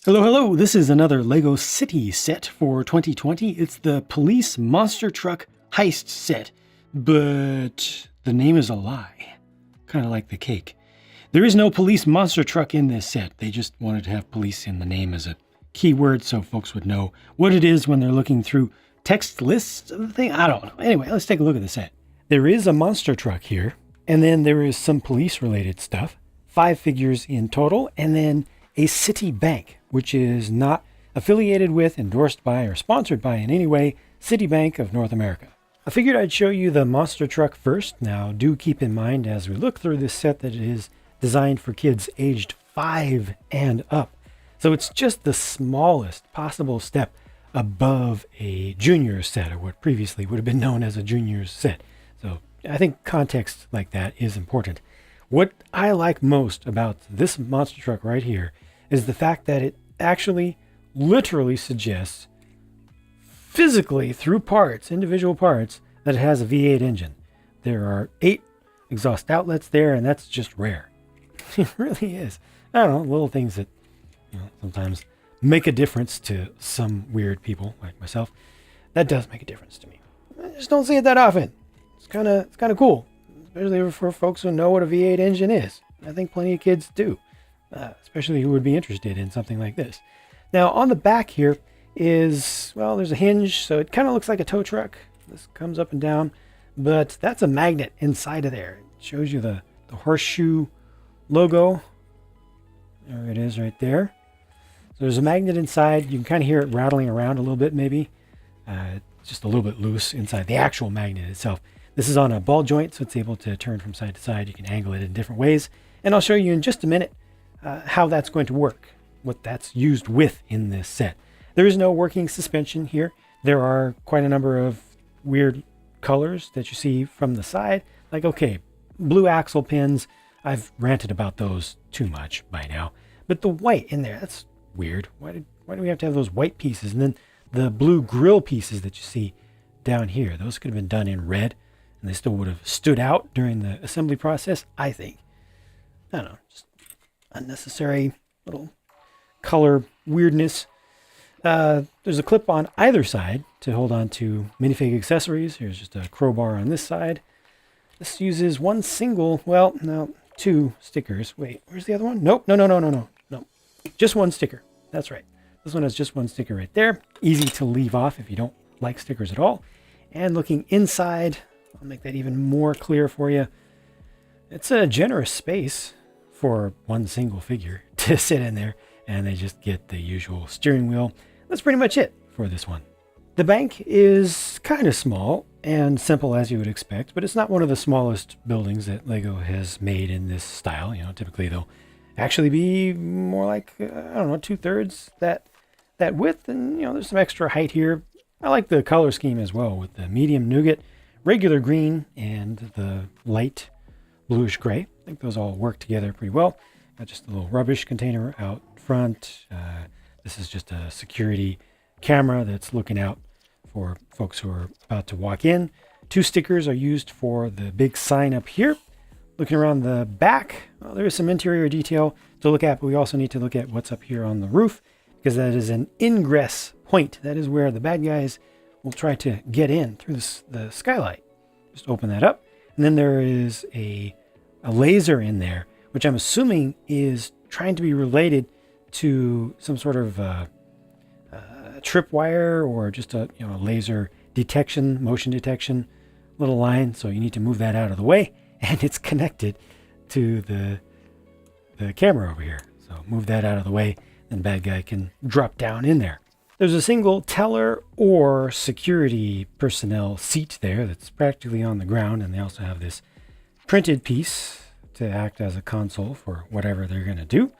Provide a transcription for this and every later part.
Hello, hello. This is another LEGO City set for 2020. It's the Police Monster Truck Heist set, but the name is a lie. Kind of like the cake. There is no police monster truck in this set. They just wanted to have police in the name as a keyword so folks would know what it is when they're looking through text lists of the thing. I don't know. Anyway, let's take a look at the set. There is a monster truck here, and then there is some police-related stuff. 5 figures in total, and then a city bank, which is not affiliated with, endorsed by, or sponsored by in any way, Citibank of North America. I figured I'd show you the monster truck first. Now, do keep in mind as we look through this set that it is designed for kids aged 5 and up. So it's just the smallest possible step above a junior set, or what previously would have been known as a junior's set. So I think context like that is important. What I like most about this monster truck right here is the fact that it actually literally suggests physically through parts, individual parts, that it has a V8 engine. There are 8 exhaust outlets there, and that's just rare. It really is. I don't know, little things that sometimes make a difference to some weird people like myself. That does make a difference to me. I just don't see it that often. It's kind of cool, especially for folks who know what a V8 engine is. I think plenty of kids do. Especially who would be interested in something like this. Now on the back here is, well, there's a hinge, so it kind of looks like a tow truck. This comes up and down, but that's a magnet inside of there. It shows you the horseshoe logo. There it is right there. So there's a magnet inside. You can kind of hear it rattling around a little bit maybe. Just a little bit loose inside the actual magnet itself. This is on a ball joint, so it's able to turn from side to side. You can angle it in different ways, and I'll show you in just a minute how that's going to work, what that's used with in this set. There is no working suspension here. There are quite a number of weird colors that you see from the side. Like, okay, blue axle pins. I've ranted about those too much by now. But the white in there, that's weird. Why do we have to have those white pieces? And then the blue grill pieces that you see down here, those could have been done in red, and they still would have stood out during the assembly process, I think. I don't know, just unnecessary little color weirdness. There's a clip on either side to hold on to minifig accessories. Here's just a crowbar on this side. This uses one single, well, no, 2 stickers. Wait, where's the other one? Nope, no. Just one sticker. That's right. This one has just one sticker right there. Easy to leave off if you don't like stickers at all. And looking inside, I'll make that even more clear for you. It's a generous space for one single figure to sit in there, and they just get the usual steering wheel. That's pretty much it for this one. The bank is kind of small and simple as you would expect, but it's not one of the smallest buildings that LEGO has made in this style. Typically they'll actually be more like, I don't know, 2/3 that width, and there's some extra height here. I like the color scheme as well, with the medium nougat, regular green, and the light bluish gray. I think those all work together pretty well. Got just a little rubbish container out front. This is just a security camera that's looking out for folks who are about to walk in. 2 stickers are used for the big sign up here. Looking around the back, well, there is some interior detail to look at, but we also need to look at what's up here on the roof, because that is an ingress point. That is where the bad guys will try to get in through the skylight. Just open that up. And then there is a laser in there, which I'm assuming is trying to be related to some sort of tripwire, or just a laser detection, motion detection little line. So you need to move that out of the way, and it's connected to the camera over here. So move that out of the way, and the bad guy can drop down in there. There's a single teller or security personnel seat there that's practically on the ground, and they also have this printed piece to act as a console for whatever they're going to do.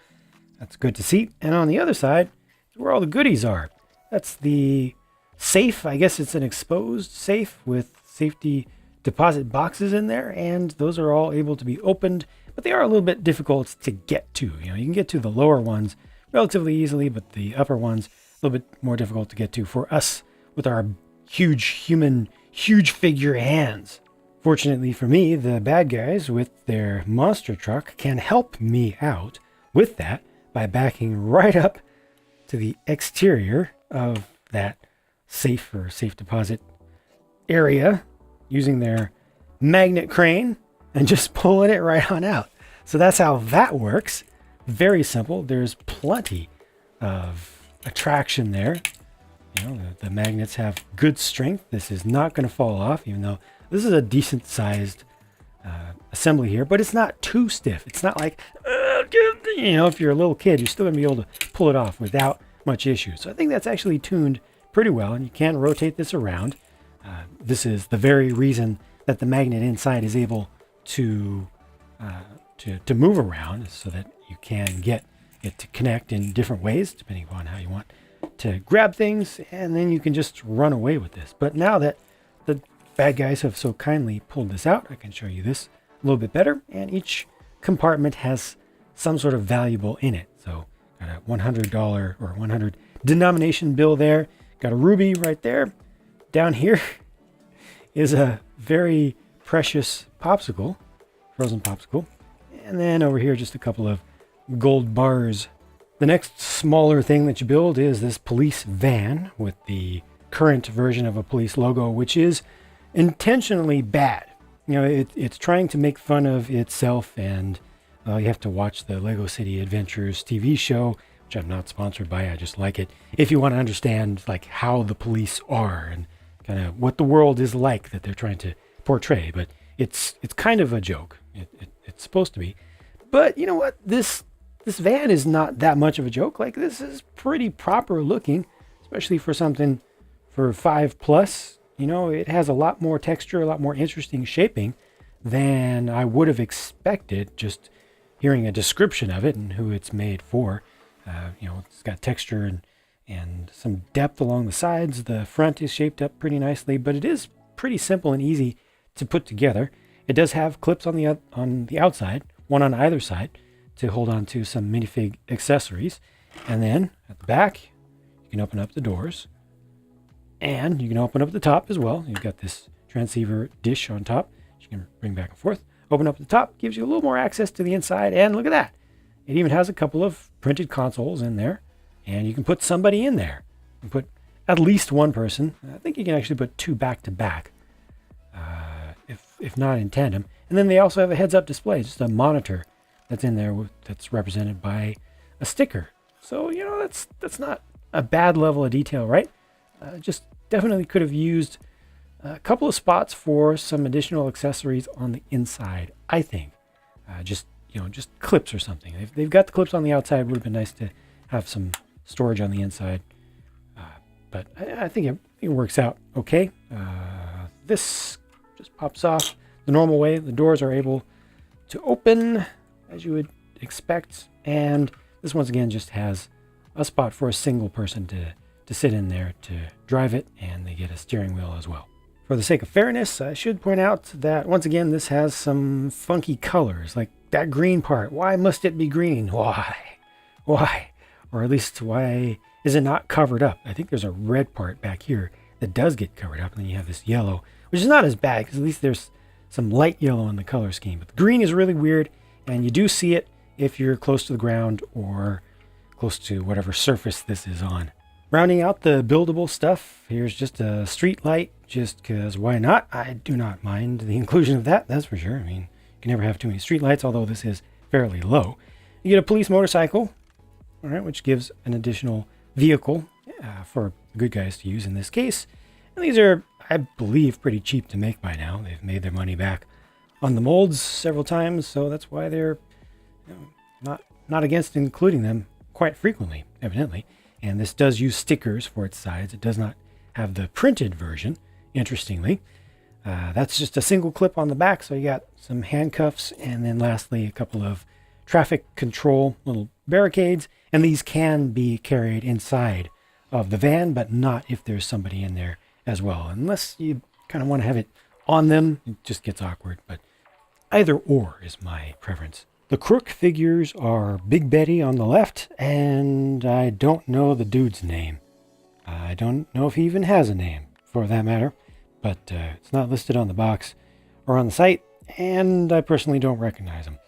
That's good to see. And on the other side is where all the goodies are. That's the safe. I guess it's an exposed safe with safety deposit boxes in there, and those are all able to be opened, but they are a little bit difficult to get to. You can get to the lower ones relatively easily, but the upper ones a little bit more difficult to get to for us with our huge figure hands. Fortunately for me, the bad guys with their monster truck can help me out with that by backing right up to the exterior of that safe or safe deposit area using their magnet crane and just pulling it right on out. So that's how that works. Very simple. There's plenty of attraction there. You know, the magnets have good strength. This is not going to fall off, even though this is a decent sized assembly here, but it's not too stiff. It's not like, you know, if you're a little kid, you're still going to be able to pull it off without much issue. So I think that's actually tuned pretty well, and you can rotate this around. This is the very reason that the magnet inside is able to move around, so that you can get it to connect in different ways, depending upon how you want to grab things, and then you can just run away with this. But now that the bad guys have so kindly pulled this out, I can show you this a little bit better, and each compartment has some sort of valuable in it. So got a $100 or 100 denomination bill there, got a ruby right there. Down here is a very precious popsicle, frozen popsicle, and then over here just a couple of gold bars. The next smaller thing that you build is this police van with the current version of a police logo, which is intentionally bad. You know, it's trying to make fun of itself, and you have to watch the Lego City Adventures TV show, which I'm not sponsored by. I just like it. If you want to understand like how the police are and kind of what the world is like that they're trying to portray, but it's kind of a joke. It's supposed to be, but you know what? This van is not that much of a joke. Like, this is pretty proper looking, especially for something for 5+. You know, it has a lot more texture, a lot more interesting shaping than I would have expected just hearing a description of it and who it's made for. You know, it's got texture and some depth along the sides. The front is shaped up pretty nicely, but it is pretty simple and easy to put together. It does have clips on the outside, one on either side, to hold on to some minifig accessories. And then at the back, you can open up the doors, and you can open up the top as well. You've got this transceiver dish on top, which you can bring back and forth. Open up the top, gives you a little more access to the inside, and look at that. It even has a couple of printed consoles in there, and you can put somebody in there. You can put at least one person. I think you can actually put two back to back, if not in tandem. And then they also have a heads-up display, just a monitor that's in there that's represented by a sticker. So, you know, that's not a bad level of detail, right? Just definitely could have used a couple of spots for some additional accessories on the inside, I think. Just clips or something. They've got the clips on the outside. Would have been nice to have some storage on the inside. But I think it works out okay. This just pops off the normal way. The doors are able to open as you would expect. And this once again just has a spot for a single person to sit in there to drive it, and they get a steering wheel as well. For the sake of fairness, I should point out that once again this has some funky colors, like that green part. Why must it be green? Why? Or at least, why is it not covered up? I think there's a red part back here that does get covered up, and then you have this yellow, which is not as bad because at least there's some light yellow in the color scheme. But the green is really weird, and you do see it if you're close to the ground or close to whatever surface this is on. Rounding out the buildable stuff, here's just a street light, just because why not? I do not mind the inclusion of that, that's for sure. I mean, you can never have too many street lights, although this is fairly low. You get a police motorcycle, all right, which gives an additional vehicle for good guys to use in this case. And these are, I believe, pretty cheap to make by now. They've made their money back on the molds several times, so that's why they're not against including them quite frequently, evidently. And this does use stickers for its sides. It does not have the printed version, interestingly. That's just a single clip on the back, so you got some handcuffs, and then lastly a couple of traffic control little barricades, and these can be carried inside of the van, but not if there's somebody in there as well. Unless you kind of want to have it on them, it just gets awkward, but either or is my preference. The crook figures are Big Betty on the left, and I don't know the dude's name. I don't know if he even has a name, for that matter, but it's not listed on the box or on the site, and I personally don't recognize him.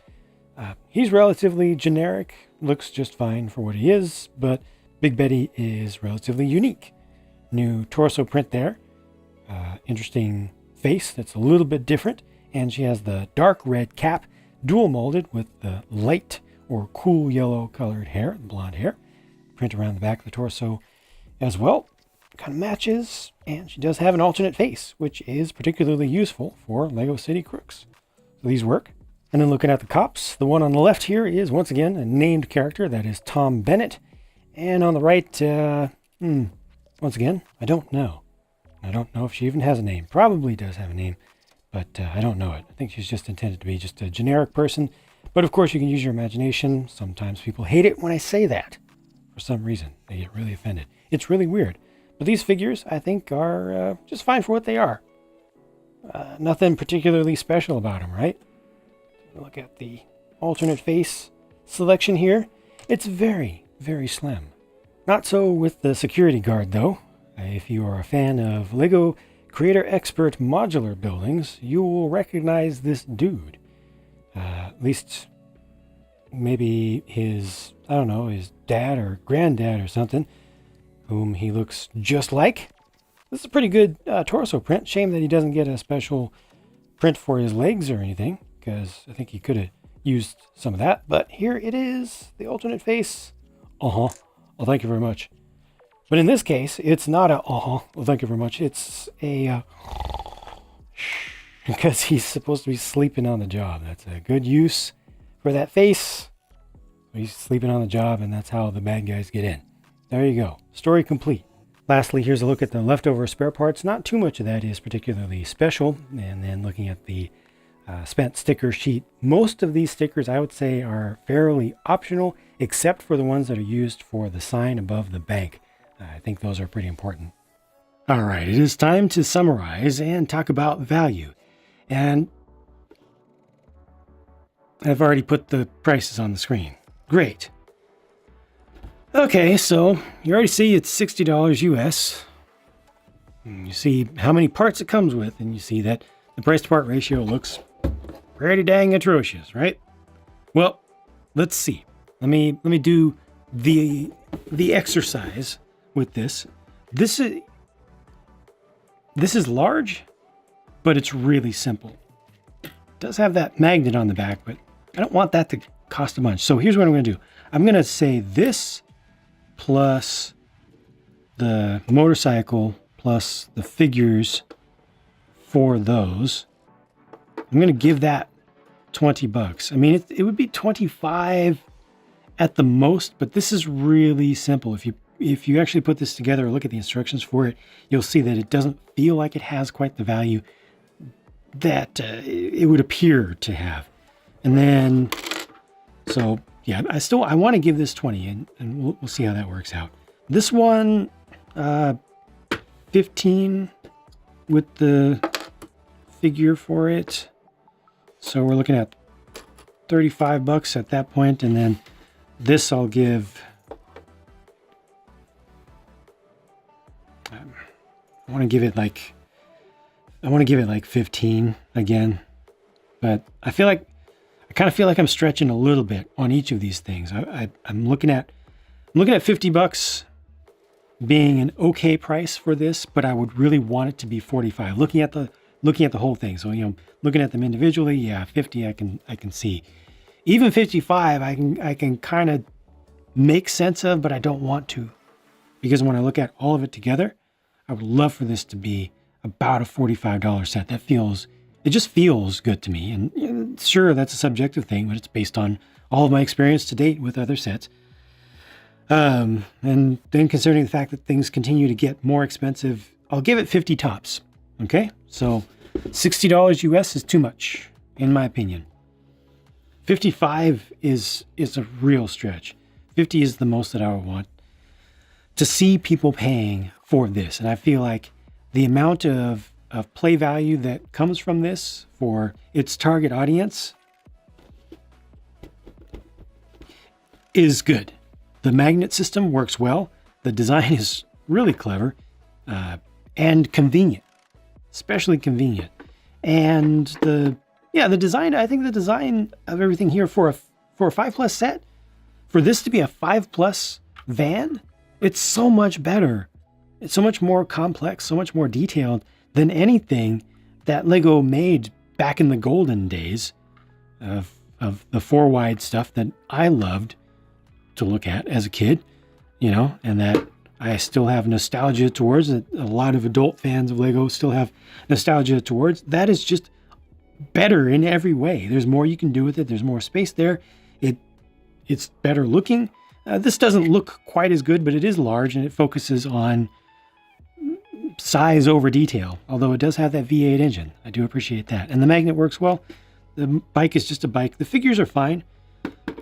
He's relatively generic, looks just fine for what he is, but Big Betty is relatively unique. New torso print there. Interesting face that's a little bit different. And she has the dark red cap, dual molded with the light or cool yellow colored hair, blonde hair. Print around the back of the torso as well. Kind of matches. And she does have an alternate face, which is particularly useful for Lego City Crooks. So these work. And then looking at the cops, the one on the left here is once again a named character. That is Tom Bennett. And on the right, once again, I don't know. I don't know if she even has a name. Probably does have a name, but I don't know it. I think she's just intended to be just a generic person. But of course, you can use your imagination. Sometimes people hate it when I say that. For some reason, they get really offended. It's really weird. But these figures, I think, are just fine for what they are. Nothing particularly special about them, right? Look at the alternate face selection here. It's very, very slim. Not so with the security guard, though. If you are a fan of Lego Creator Expert modular buildings, you will recognize this dude. At least maybe his, I don't know, his dad or granddad or something, whom he looks just like. This is a pretty good torso print. Shame that he doesn't get a special print for his legs or anything, because I think he could have used some of that. But here it is, the alternate face. Well, thank you very much. But in this case, it's not a well, thank you very much. It's a because he's supposed to be sleeping on the job. That's a good use for that face. He's sleeping on the job, and that's how the bad guys get in. There you go. Story complete. Lastly, here's a look at the leftover spare parts. Not too much of that is particularly special. And then looking at the spent sticker sheet. Most of these stickers, I would say, are fairly optional, except for the ones that are used for the sign above the bank. I think those are pretty important. All right, it is time to summarize and talk about value. And I've already put the prices on the screen. Great. Okay, so you already see it's $60 US. And you see how many parts it comes with, and you see that the price to part ratio looks pretty dang atrocious, right? Well, let's see. Let me do the exercise with this. This is large, but it's really simple. It does have that magnet on the back, but I don't want that to cost a bunch. So here's what I'm going to do. I'm going to say this plus the motorcycle plus the figures for those. I'm going to give that $20. I mean, it would be 25 at the most, but this is really simple. If you actually put this together or look at the instructions for it, you'll see that it doesn't feel like it has quite the value that it would appear to have. And then, so yeah, I want to give this 20, and we'll see how that works out. This one, 15 with the figure for it. So we're looking at $35 at that point, and then this I'll give. I want to give it like 15 again, but I kind of feel like I'm stretching a little bit on each of these things. I'm looking at $50 being an okay price for this, but I would really want it to be 45. Looking at the whole thing. So, looking at them individually, yeah, 50 I can see. Even 55 I can kind of make sense of, but I don't want to. Because when I look at all of it together, I would love for this to be about a $45 set. It just feels good to me. And sure, that's a subjective thing, but it's based on all of my experience to date with other sets. And then considering the fact that things continue to get more expensive, I'll give it 50 tops. Okay? So $60 US is too much, in my opinion. 55 is a real stretch. 50 is the most that I would want to see people paying for this. And I feel like the amount of play value that comes from this for its target audience is good. The magnet system works well. The design is really clever and convenient, especially convenient. And the design, I think the design of everything here for a 5+ set, for this to be a 5+ van, It's so much better. It's so much more complex, so much more detailed than anything that Lego made back in the golden days of the 4-wide stuff that I loved to look at as a kid, you know, and that I still have nostalgia towards, that a lot of adult fans of Lego still have nostalgia towards. That is just better in every way. There's more you can do with it. There's more space there. It's better looking. This doesn't look quite as good, but it is large and it focuses on size over detail, although it does have that V8 engine. I do appreciate that. And the magnet works well. The bike is just a bike. The figures are fine.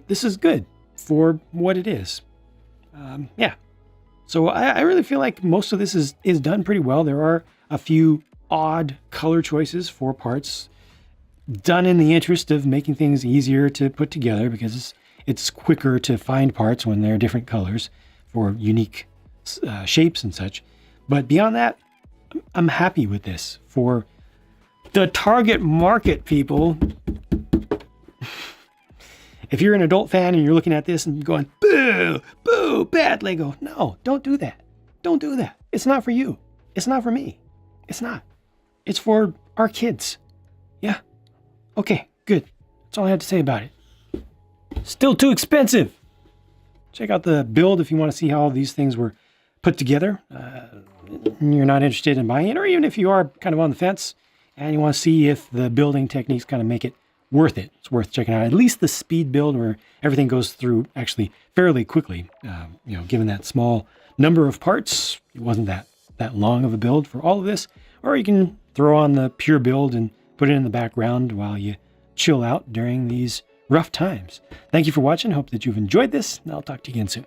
This is good for what it is. Yeah. So I really feel like most of this is done pretty well. There are a few odd color choices for parts done in the interest of making things easier to put together, because it's quicker to find parts when they're different colors for unique shapes and such. But beyond that, I'm happy with this for the target market, people. If you're an adult fan and you're looking at this and going, boo, boo, bad Lego. No, don't do that. Don't do that. It's not for you. It's not for me. It's not. It's for our kids. Yeah. Okay, good. That's all I had to say about it. Still too expensive. Check out the build if you want to see how all these things were put together. You're not interested in buying it, or even if you are kind of on the fence and you want to see if the building techniques kind of make it worth it. It's worth checking out. At least the speed build, where everything goes through actually fairly quickly. You know, given that small number of parts, it wasn't that long of a build for all of this. Or you can throw on the pure build and put it in the background while you chill out during these rough times. Thank you for watching. Hope that you've enjoyed this, and I'll talk to you again soon.